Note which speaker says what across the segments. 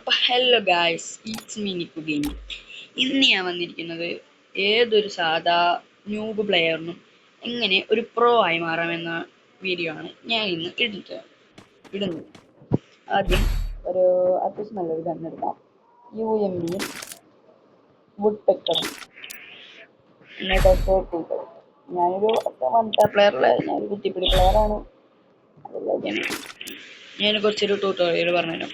Speaker 1: അപ്പോൾ hello guys, it's me Nikku gaming. ഇന്ന് ഞാൻ വന്നിരിക്കുന്നത് ഏതൊരു സാധാ ന്യൂബ് പ്ലെയറിനും എങ്ങനെ ഒരു പ്രോ ആയി മാറാമെന്ന വീഡിയോ ആണ് ഞാൻ ഇന്ന് ഇടുന്നത്. ആദ്യം ഒരു അത്യാവശ്യം നല്ലൊരു ഗണ്ണെടുക്കാം. UMPയും വുഡ് പെക്കറും എന്നിട്ട് ഞാനൊരു വൺ ടാപ്പ് പ്ലെയറിലെ ഞാനൊരു കുത്തിപ്പിടി പ്ലെയറാണ്. ഞാൻ കുറച്ചൊരു ട്യൂട്ടോറിയൽ പറഞ്ഞുതരാം.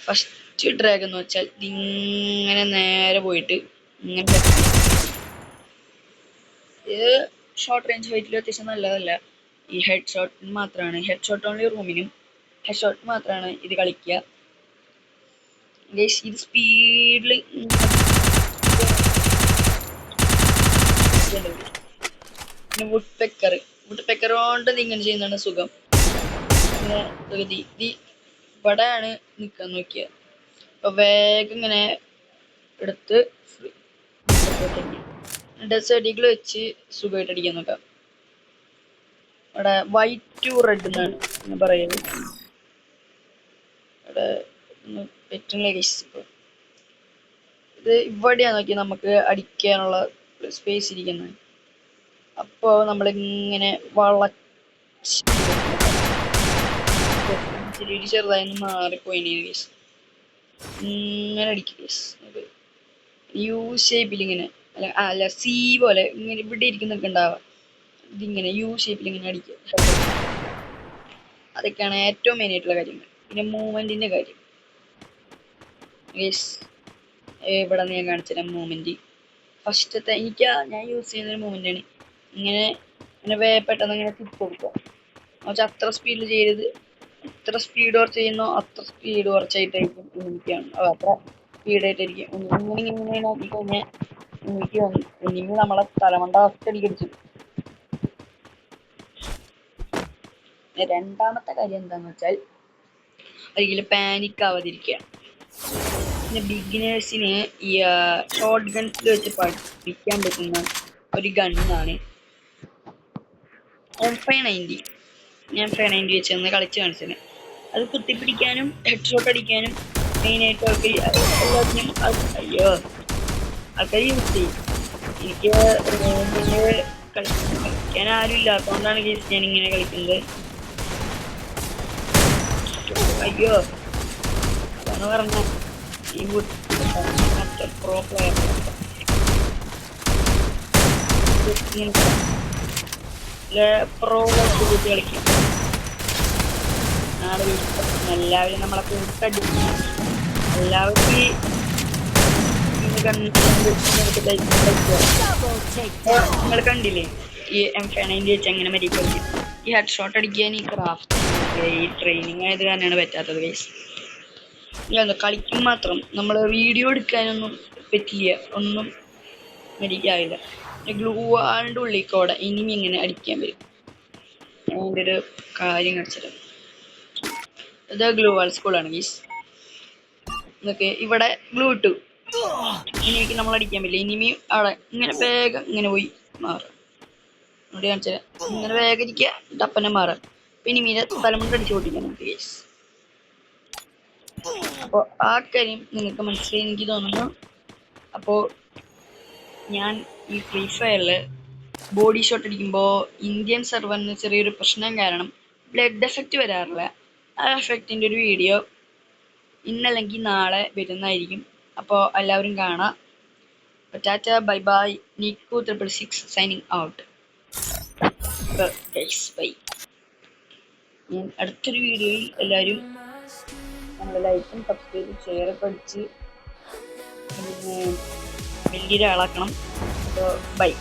Speaker 1: ഫസ്റ്റ് ഡ്രാഗ് എന്ന് വെച്ചാൽ ഇങ്ങനെ നേരെ പോയിട്ട് ഇങ്ങനെ ഇത് ഷോർട്ട് റേഞ്ച് ഫൈറ്റിൽ അത്യാവശ്യം നല്ലതല്ല. ഈ ഹെഡ് ഷോട്ട് മാത്രമാണ്, ഹെഡ് ഷോട്ട് ഓൺലി റൂമിനും ഹെഡ് ഷോട്ട് മാത്രമാണ് ഇത് കളിക്കുക. ഇത് സ്പീഡിൽ പിന്നെ വുഡ് പെക്കർ കൊണ്ട് ഇങ്ങനെ ചെയ്യുന്നതാണ് സുഖം. പിന്നെ ഇവിടെയാണ് നിൽക്കാൻ നോക്കിയത്. അപ്പൊ വേഗം ഇങ്ങനെ എടുത്ത് ഡെസേർട്ടിൽ വെച്ച് സുഖമായിട്ട് അടിക്കാൻ നോക്കാം. ഇവിടെ വൈറ്റ് ടു റെഡ് എന്നാണ് ഞാൻ പറയുന്നത്. ഇവിടെ പറ്റുന്നില്ല. ഇത് ഇവിടെയാണ് നോക്കി നമുക്ക് അടിക്കാനുള്ള സ്പേസ് ഇരിക്കുന്നത്. അപ്പോൾ നമ്മളിങ്ങനെ ചെറുതായി മാറിപ്പോയി. ഇങ്ങനെ അടിക്കുക. യു ഷേപ്പിൽ ഇങ്ങനെ അല്ല സി പോലെ ഇങ്ങനെ ഇവിടെ ഇരിക്കുന്നൊക്കെ ഉണ്ടാവുക. ഇതിങ്ങനെ യു ഷേപ്പിൽ ഇങ്ങനെ അടിക്കുക. അതൊക്കെയാണ് ഏറ്റവും മെയിൻ ആയിട്ടുള്ള കാര്യങ്ങൾ. പിന്നെ മൂവ്മെന്റിന്റെ കാര്യം ഇവിടെ ഞാൻ കാണിച്ചുതരാം. മൂവ്മെന്റ് ഫസ്റ്റത്തെ ഞാൻ യൂസ് ചെയ്യുന്ന ഒരു മൂവ്മെന്റ് ആണ്. ഇങ്ങനെ പെട്ടെന്ന് ഇങ്ങനെ തിരിച്ചു കൊടുക്കുക. എന്നുവെച്ചാൽ അത്ര സ്പീഡിൽ ചെയ്യരുത്. എത്ര സ്പീഡ് കുറച്ച് ചെയ്യുന്നോ അത്ര സ്പീഡ് കുറച്ചായിട്ടായിരിക്കും എനിക്കാണ്. അത്ര സ്പീഡായിട്ടായിരിക്കും ഇങ്ങനെ നോക്കി കഴിഞ്ഞാൽ എനിക്ക് ഇനി നമ്മളെ തലമണ്ട അടിച്ചു. രണ്ടാമത്തെ കാര്യം എന്താന്ന് വെച്ചാൽ ഒരിക്കലും പാനിക് ആവാതിരിക്കുക. പിന്നെ ബിഗിനേഴ്സിന് ഈ ഷോർട്ട് ഗൺസിൽ വെച്ച് പഠിക്കാൻ പറ്റുന്ന ഒരു ഗണ്ണാണ് M590. ഞാൻ 590 വെച്ചൊന്ന് കളിച്ച് കാണിച്ചത്. അത് കുത്തിപ്പിടിക്കാനും ഹെഡ് ഷോട്ട് അടിക്കാനും മെയിനായിട്ട് എല്ലാത്തിനും ആൾക്കാർ യൂസ് ചെയ്യും. എനിക്ക് കളിക്കാൻ ആരും ഇല്ലാത്തതുകൊണ്ടാണ് ഞാൻ ഇങ്ങനെ കളിക്കുന്നത്. അയ്യോ അതാണ് പറഞ്ഞ ഈ പ്രോ പ്ലെയർ പ്രോ കളിക്കും. എല്ലാവരും നമ്മളെ കൂട്ടടിക്കും. എല്ലാവർക്കും നിങ്ങൾ കണ്ടില്ലേ ഈ M590 വെച്ച് എങ്ങനെ മരിക്കും. ഈ ഹെഡ് ഷോട്ട് അടിക്കാൻ ഈ ക്രാഫ്റ്റ് ഈ ട്രെയിനിങ് ആയത് കാരണമാണ് പറ്റാത്തത്. കളിക്കും മാത്രം. നമ്മൾ വീഡിയോ എടുക്കാനൊന്നും പറ്റില്ല, ഒന്നും മരിക്കാവില്ല. ഗ്ലൂ വാളിൻ്റെ ഉള്ളിക്കോടെ ഇനിയും ഇങ്ങനെ അടിക്കാൻ വരും. അതിൻ്റെ ഒരു കാര്യം കളിച്ചത് ഇത് ഗ്ലൂ വാൾ സ്കൂളാണ് ഗീസ്. ഇതൊക്കെ ഇവിടെ ഗ്ലൂ ഇട്ടു. ഇനിക്ക് നമ്മൾ അടിക്കാൻ പറ്റില്ല. ഇനിയും അവിടെ ഇങ്ങനെ വേഗം ഇങ്ങനെ പോയി മാറുക. അവിടെ കാണിച്ചാൽ ഇങ്ങനെ വേഗം ഇരിക്കുക, ടപ്പനെ മാറുക. പിന്നെ മീനെ തലമുണ്ട് അടിച്ചു പൊട്ടിക്കാൻ നമുക്ക് ഗീസ്. അപ്പോൾ ആ കാര്യം നിങ്ങൾക്ക് മനസ്സിലായി എനിക്ക് തോന്നുന്നു. അപ്പോൾ ഞാൻ ഈ ഫ്രീ ഫയറിൽ ബോഡി ഷോട്ട് അടിക്കുമ്പോൾ ഇന്ത്യൻ സെർവറിന് ചെറിയൊരു പ്രശ്നം കാരണം ബ്ലഡ് എഫക്റ്റ് വരാറില്ല. ആ എഫക്റ്റിൻ്റെ ഒരു വീഡിയോ ഇന്നല്ലെങ്കിൽ നാളെ വരുന്നതായിരിക്കും. അപ്പോൾ എല്ലാവരും കാണാം. Tata bye bye. Nikku 666 signing out. Bye. ഞാൻ അടുത്തൊരു വീഡിയോയിൽ എല്ലാവരും നമ്മുടെ ലൈക്കും സബ്സ്ക്രൈബും ഷെയറൊക്കെ അടിച്ച് വലിയൊരാളാക്കണം. അപ്പോൾ ബൈ.